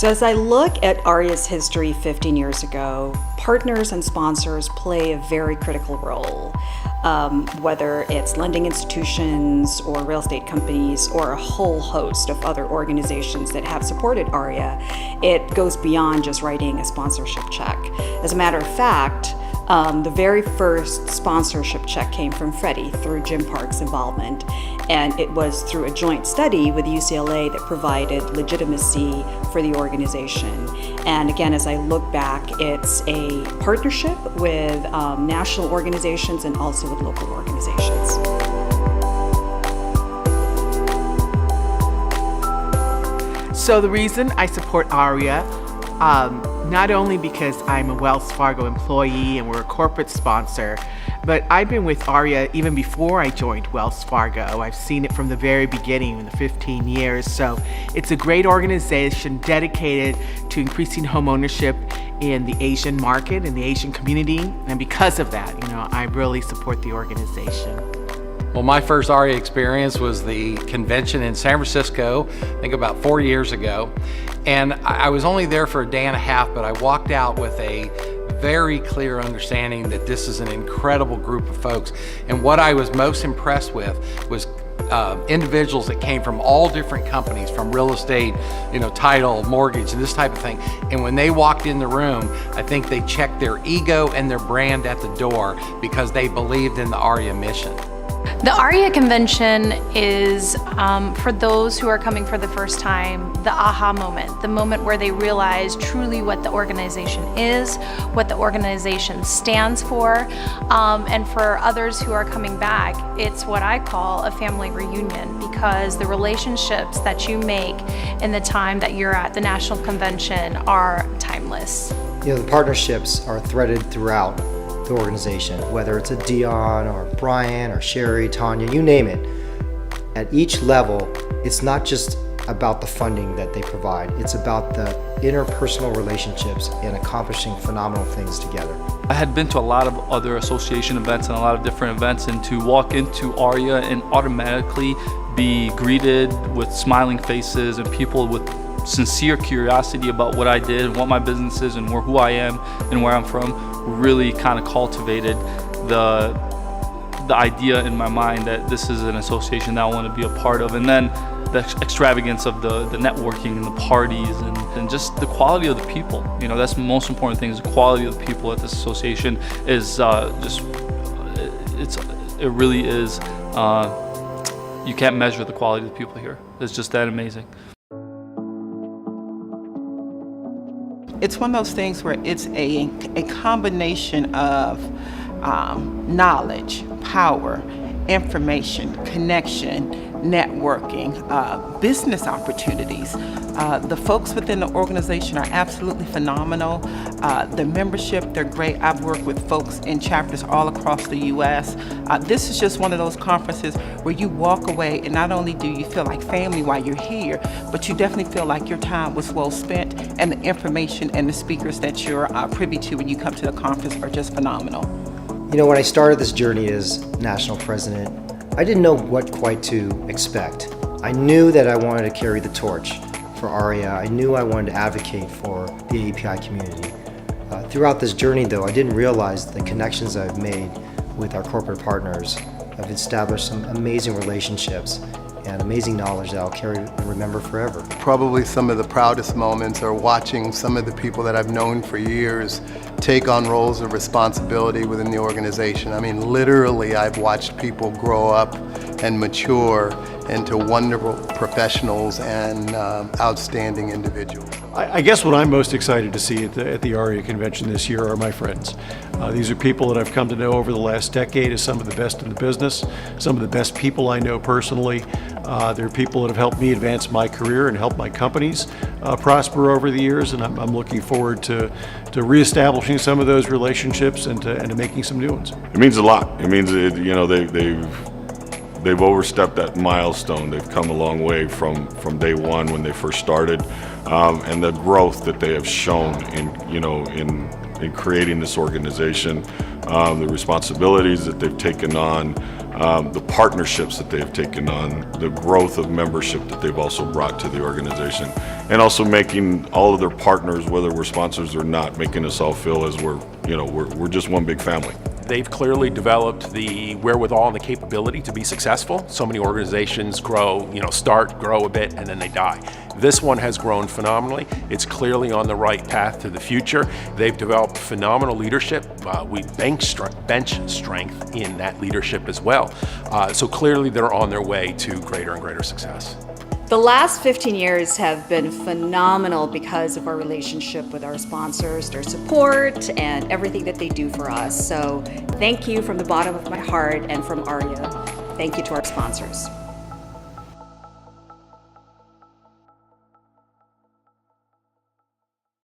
So as I look at AREAA's history 15 years ago, partners and sponsors play a very critical role. Whether it's lending institutions or real estate companies or a whole host of other organizations that have supported AREAA, it goes beyond just writing a sponsorship check. As a matter of fact, the very first sponsorship check came from Freddie through Jim Park's involvement, and it was through a joint study with UCLA that provided legitimacy for the organization. And again, as I look back, it's a partnership with national organizations and also with local organizations. So the reason I support AREAA, not only because I'm a Wells Fargo employee and we're a corporate sponsor, but I've been with AREAA even before I joined Wells Fargo. I've seen it from the very beginning in the 15 years. So it's a great organization dedicated to increasing home ownership in the Asian market, in the Asian community. And because of that, I really support the organization. Well, my first AREAA experience was the convention in San Francisco, I think about 4 years ago. And I was only there for a day and a half, but I walked out with a very clear understanding that this is an incredible group of folks. And what I was most impressed with was individuals that came from all different companies, from real estate, title, mortgage, and this type of thing. And when they walked in the room, I think they checked their ego and their brand at the door because they believed in the AREAA mission. The AREAA convention is, for those who are coming for the first time, the aha moment, the moment where they realize truly what the organization is, what the organization stands for, and for others who are coming back, it's what I call a family reunion, because the relationships that you make in the time that you're at the national convention are timeless. The partnerships are threaded throughout the organization, whether it's a Dion or Brian or Sherry, Tanya, you name it. At each level, it's not just about the funding that they provide, it's about the interpersonal relationships and accomplishing phenomenal things together. I had been to a lot of other association events and a lot of different events, and to walk into AREAA and automatically be greeted with smiling faces and people with sincere curiosity about what I did, what my business is, and who I am and where I'm from, really kind of cultivated the idea in my mind that this is an association that I want to be a part of. And then the extravagance of the networking and the parties and just the quality of the people. That's the most important thing, is the quality of the people at this association is it really is, you can't measure the quality of the people here. It's just that amazing. It's one of those things where it's a combination of knowledge, power, information, connection, networking, business opportunities. The folks within the organization are absolutely phenomenal. The membership, they're great. I've worked with folks in chapters all across the U.S. This is just one of those conferences where you walk away and not only do you feel like family while you're here, but you definitely feel like your time was well spent, and the information and the speakers that you're privy to when you come to the conference are just phenomenal. When I started this journey as national president, I didn't know what quite to expect. I knew that I wanted to carry the torch for AREAA. I knew I wanted to advocate for the API community. Throughout this journey, though, I didn't realize the connections I've made with our corporate partners. I've established some amazing relationships and amazing knowledge that I'll carry and remember forever. Probably some of the proudest moments are watching some of the people that I've known for years take on roles of responsibility within the organization. I mean, literally, I've watched people grow up and mature into wonderful professionals and outstanding individuals. I guess what I'm most excited to see at the AREAA convention this year are my friends. These are people that I've come to know over the last decade as some of the best in the business, some of the best people I know personally. They're people that have helped me advance my career and help my companies prosper over the years, and I'm looking forward to reestablishing some of those relationships and to making some new ones. It means a lot. It means they've overstepped that milestone. They've come a long way from day one when they first started, and the growth that they have shown in creating this organization, the responsibilities that they've taken on, the partnerships that they've taken on, the growth of membership that they've also brought to the organization, and also making all of their partners, whether we're sponsors or not, making us all feel as we're just one big family. They've clearly developed the wherewithal and the capability to be successful. So many organizations grow, grow a bit, and then they die. This one has grown phenomenally. It's clearly on the right path to the future. They've developed phenomenal leadership. We bench strength in that leadership as well. So clearly they're on their way to greater and greater success. The last 15 years have been phenomenal because of our relationship with our sponsors, their support, and everything that they do for us. So thank you from the bottom of my heart and from AREAA. Thank you to our sponsors.